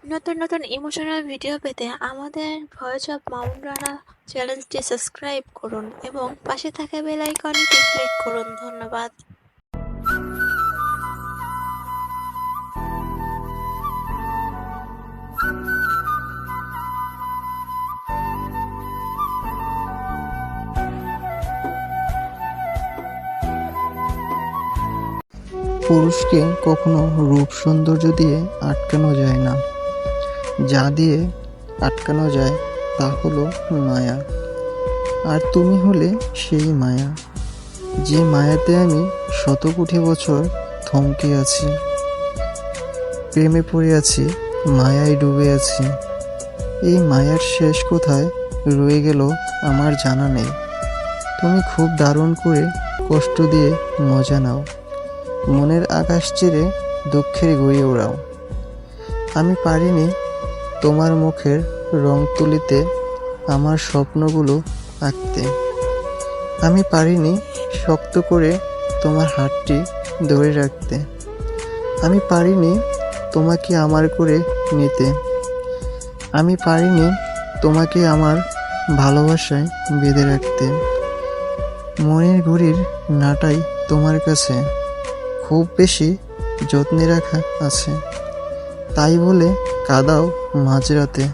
নতুন নতুন emotional video পেতে আমাদের ভয়েস অফ মাউন্ট রানা চ্যানেলটি সাবস্ক্রাইব করুন এবং পাশে থাকা বেল আইকনটি ক্লিক করুন। ধন্যবাদ। পুরুষকে কখনো রূপ সৌন্দর্য দিয়ে আটকানো যায় না, যা দিয়ে আটকানো যায় তা হলো মায়া। আর তুমি হলে সেই মায়া, যে মায়াতে আমি শত কোটি বছর থমকে আছি, প্রেমে পড়ে আছি, মায়ায় ডুবে আছি। এই মায়ার শেষ কোথায় রয়ে গেল আমার জানা নেই। তুমি খুব দারুণ করে কষ্ট দিয়ে মজা নাও, মনের আকাশ চিরে দুঃখের ঘুড়ি ওড়াও। আমি পারিনি তোমার মুখের রং তুলিতে আমার স্বপ্নগুলো আঁকতে। আমি পারিনি শক্ত করে তোমার হাতটি ধরে রাখতে। আমি পারিনি তোমাকে আমার করে নিতে। আমি পারিনি তোমাকে আমার ভালোবাসায় বেঁধে রাখতে। মনের ঘড়ির নাটাই তোমার কাছে খুব বেশি যত্নে রাখা আছে, তাই বলে কাঁদাও মাঝরাতে।